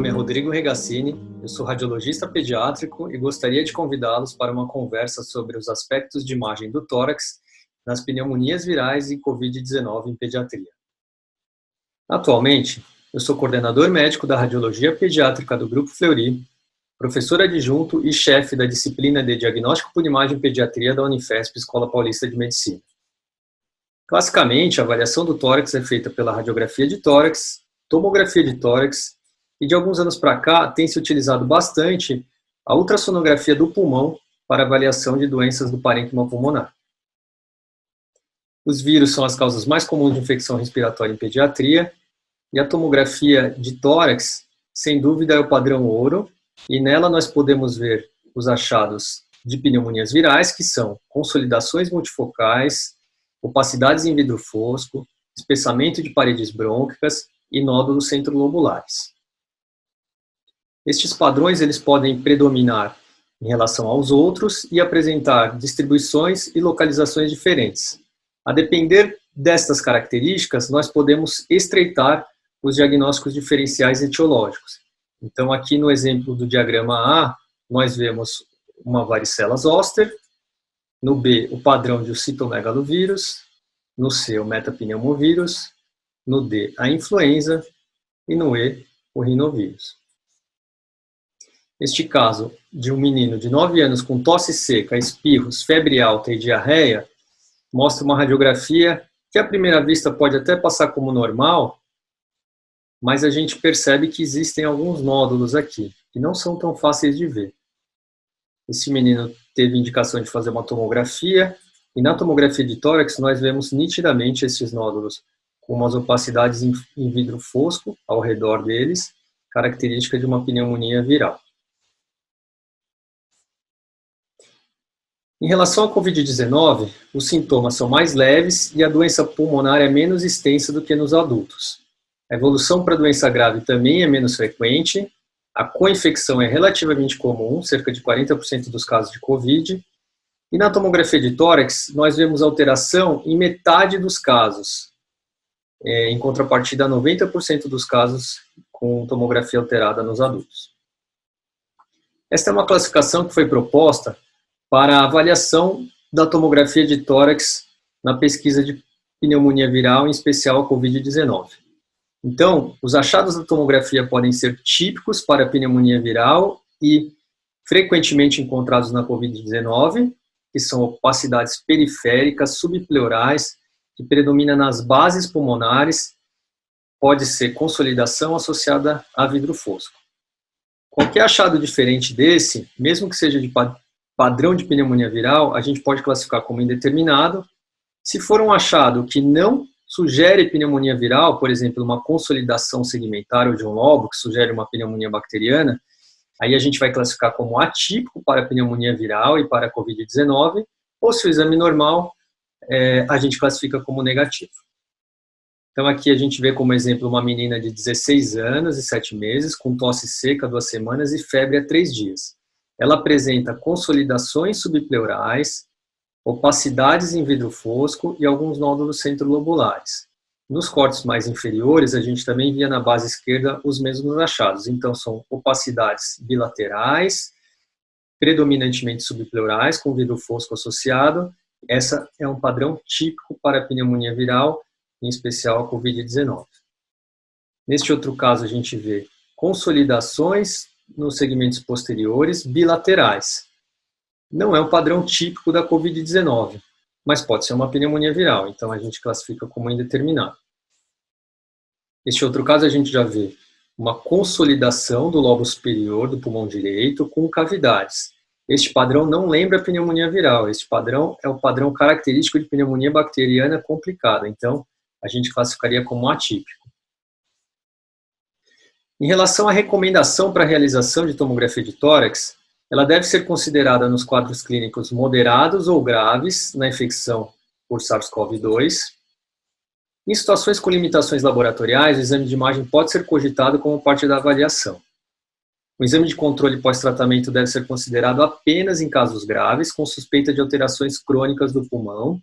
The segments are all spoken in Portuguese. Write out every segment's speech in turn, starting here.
nome é Rodrigo Regassini, eu sou radiologista pediátrico e gostaria de convidá-los para uma conversa sobre os aspectos de imagem do tórax nas pneumonias virais e Covid-19 em pediatria. Atualmente, eu sou coordenador médico da radiologia pediátrica do Grupo Fleury, professor adjunto e chefe da disciplina de diagnóstico por imagem pediatria da Unifesp, Escola Paulista de Medicina. Classicamente, a avaliação do tórax é feita pela radiografia de tórax, tomografia de tórax, e de alguns anos para cá tem se utilizado bastante a ultrassonografia do pulmão para avaliação de doenças do parênquima pulmonar. Os vírus são as causas mais comuns de infecção respiratória em pediatria, e a tomografia de tórax, sem dúvida, é o padrão ouro, e nela nós podemos ver os achados de pneumonias virais, que são consolidações multifocais, opacidades em vidro fosco, espessamento de paredes brônquicas e nódulos centrolobulares. Estes padrões eles podem predominar em relação aos outros e apresentar distribuições e localizações diferentes. A depender destas características, nós podemos estreitar os diagnósticos diferenciais etiológicos. Então, aqui no exemplo do diagrama A, nós vemos uma varicela zoster, no B, o padrão de citomegalovírus, no C, o metapneumovírus, no D, a influenza e no E, o rinovírus. Neste caso de um menino de 9 anos com tosse seca, espirros, febre alta e diarreia, mostra uma radiografia que à primeira vista pode até passar como normal, mas a gente percebe que existem alguns nódulos aqui, que não são tão fáceis de ver. Esse menino teve indicação de fazer uma tomografia, e na tomografia de tórax nós vemos nitidamente esses nódulos, com umas opacidades em vidro fosco ao redor deles, característica de uma pneumonia viral. Em relação à Covid-19, os sintomas são mais leves e a doença pulmonar é menos extensa do que nos adultos. A evolução para a doença grave também é menos frequente, a co-infecção é relativamente comum, cerca de 40% dos casos de Covid, e na tomografia de tórax nós vemos alteração em metade dos casos, em contrapartida a 90% dos casos com tomografia alterada nos adultos. Esta é uma classificação que foi proposta para a avaliação da tomografia de tórax na pesquisa de pneumonia viral, em especial a Covid-19. Então, os achados da tomografia podem ser típicos para a pneumonia viral e frequentemente encontrados na Covid-19, que são opacidades periféricas, subpleurais, que predomina nas bases pulmonares, pode ser consolidação associada a vidro fosco. Qualquer achado diferente desse, mesmo que seja de padrão de pneumonia viral, a gente pode classificar como indeterminado. Se for um achado que não sugere pneumonia viral, por exemplo, uma consolidação segmentar ou de um lobo, que sugere uma pneumonia bacteriana, aí a gente vai classificar como atípico para a pneumonia viral e para a Covid-19, ou se o exame normal, a gente classifica como negativo. Então aqui a gente vê como exemplo uma menina de 16 anos e 7 meses, com tosse seca 2 semanas e febre há 3 dias. Ela apresenta consolidações subpleurais, opacidades em vidro fosco e alguns nódulos centrolobulares. Nos cortes mais inferiores, a gente também via na base esquerda os mesmos achados. Então, são opacidades bilaterais, predominantemente subpleurais, com vidro fosco associado. Essa é um padrão típico para a pneumonia viral, em especial a Covid-19. Neste outro caso, a gente vê consolidações nos segmentos posteriores bilaterais. Não é um padrão típico da Covid-19, mas pode ser uma pneumonia viral, então a gente classifica como indeterminado. Neste outro caso, a gente já vê uma consolidação do lobo superior do pulmão direito com cavidades. Este padrão não lembra a pneumonia viral, este padrão é o padrão característico de pneumonia bacteriana complicada, então a gente classificaria como atípico. Em relação à recomendação para a realização de tomografia de tórax, ela deve ser considerada nos quadros clínicos moderados ou graves na infecção por SARS-CoV-2. Em situações com limitações laboratoriais, o exame de imagem pode ser cogitado como parte da avaliação. O exame de controle pós-tratamento deve ser considerado apenas em casos graves, com suspeita de alterações crônicas do pulmão,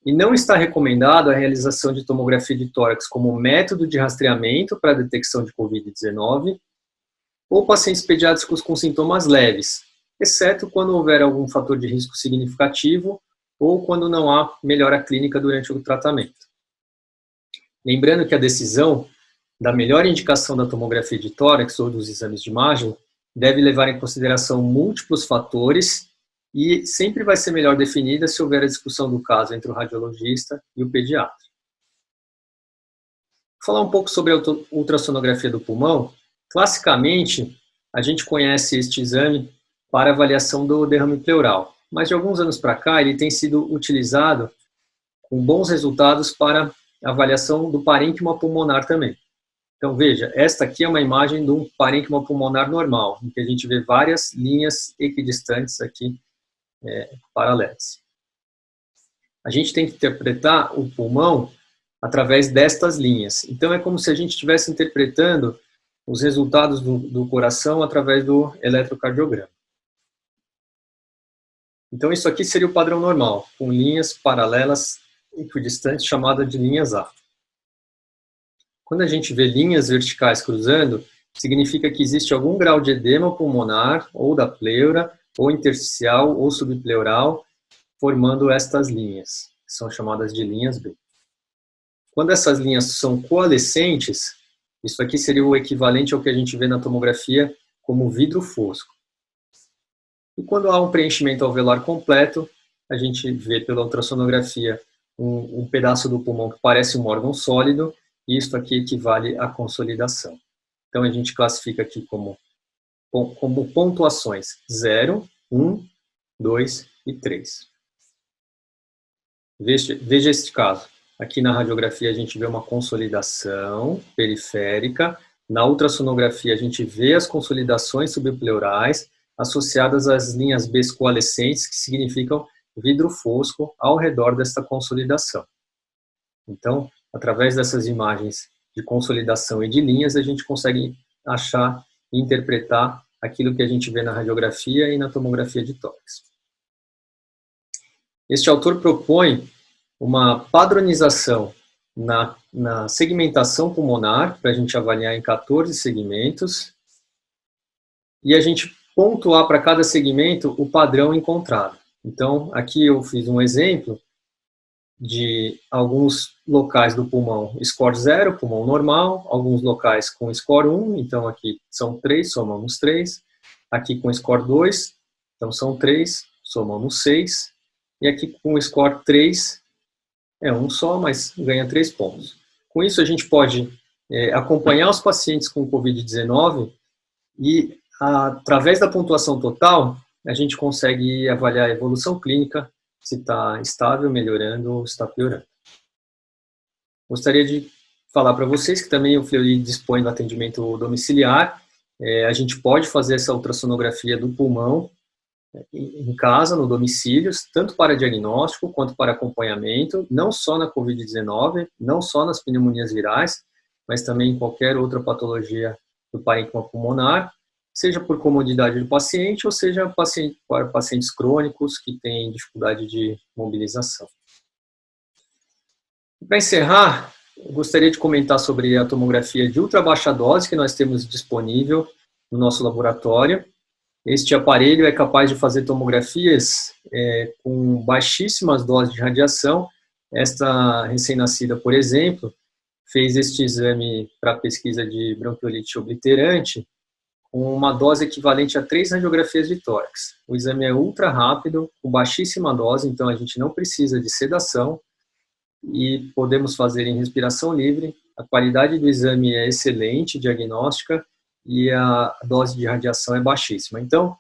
e não está recomendado a realização de tomografia de tórax como método de rastreamento para a detecção de Covid-19 ou pacientes pediátricos com sintomas leves, exceto quando houver algum fator de risco significativo ou quando não há melhora clínica durante o tratamento. Lembrando que a decisão da melhor indicação da tomografia de tórax ou dos exames de imagem deve levar em consideração múltiplos fatores e sempre vai ser melhor definida se houver a discussão do caso entre o radiologista e o pediatra. Vou falar um pouco sobre a ultrassonografia do pulmão. Classicamente, a gente conhece este exame para avaliação do derrame pleural, mas de alguns anos para cá ele tem sido utilizado com bons resultados para avaliação do parênquima pulmonar também. Então veja, esta aqui é uma imagem de um parênquima pulmonar normal, em que a gente vê várias linhas equidistantes aqui paralelas. A gente tem que interpretar o pulmão através destas linhas. Então é como se a gente estivesse interpretando os resultados do coração através do eletrocardiograma. Então isso aqui seria o padrão normal, com linhas paralelas equidistantes, chamadas de linhas A. Quando a gente vê linhas verticais cruzando, significa que existe algum grau de edema pulmonar, ou da pleura, ou intersticial, ou subpleural, formando estas linhas, que são chamadas de linhas B. Quando essas linhas são coalescentes, isso aqui seria o equivalente ao que a gente vê na tomografia como vidro fosco. E quando há um preenchimento alveolar completo, a gente vê pela ultrassonografia um pedaço do pulmão que parece um órgão sólido, e isso aqui equivale à consolidação. Então a gente classifica aqui como pontuações 0, 1, 2 e 3. Veja este caso. Aqui na radiografia a gente vê uma consolidação periférica. Na ultrassonografia a gente vê as consolidações subpleurais associadas às linhas B coalescentes, que significam vidro fosco ao redor desta consolidação. Então, através dessas imagens de consolidação e de linhas, a gente consegue achar e interpretar aquilo que a gente vê na radiografia e na tomografia de tórax. Este autor propõe uma padronização na segmentação pulmonar, para a gente avaliar em 14 segmentos, e a gente pontuar para cada segmento o padrão encontrado. Então, aqui eu fiz um exemplo de alguns locais do pulmão score 0, pulmão normal, alguns locais com score 1, então aqui são 3, somamos 3, aqui com score 2, então são 3, somamos 6, e aqui com score 3, é um só, mas ganha 3 pontos. Com isso a gente pode acompanhar os pacientes com Covid-19 e, através da pontuação total, a gente consegue avaliar a evolução clínica, se está estável, melhorando ou está piorando. Gostaria de falar para vocês que também o Fleury dispõe do atendimento domiciliar. A gente pode fazer essa ultrassonografia do pulmão em casa, no domicílio, tanto para diagnóstico quanto para acompanhamento, não só na Covid-19, não só nas pneumonias virais, mas também em qualquer outra patologia do parênquima pulmonar, seja por comodidade do paciente ou seja para pacientes crônicos que têm dificuldade de mobilização. Para encerrar, eu gostaria de comentar sobre a tomografia de ultrabaixa dose que nós temos disponível no nosso laboratório. Este aparelho é capaz de fazer tomografias com baixíssimas doses de radiação. Esta recém-nascida, por exemplo, fez este exame para pesquisa de bronquiolite obliterante com uma dose equivalente a 3 radiografias de tórax. O exame é ultra rápido, com baixíssima dose, então a gente não precisa de sedação e podemos fazer em respiração livre. A qualidade do exame é excelente, diagnóstica, e a dose de radiação é baixíssima. Então,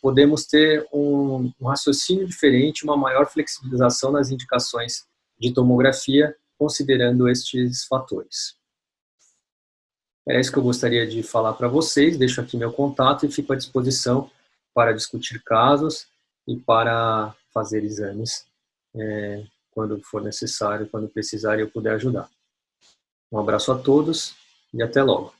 podemos ter um raciocínio diferente, uma maior flexibilização nas indicações de tomografia, considerando estes fatores. É isso que eu gostaria de falar para vocês. Deixo aqui meu contato e fico à disposição para discutir casos e para fazer exames quando for necessário, quando precisar e eu puder ajudar. Um abraço a todos e até logo.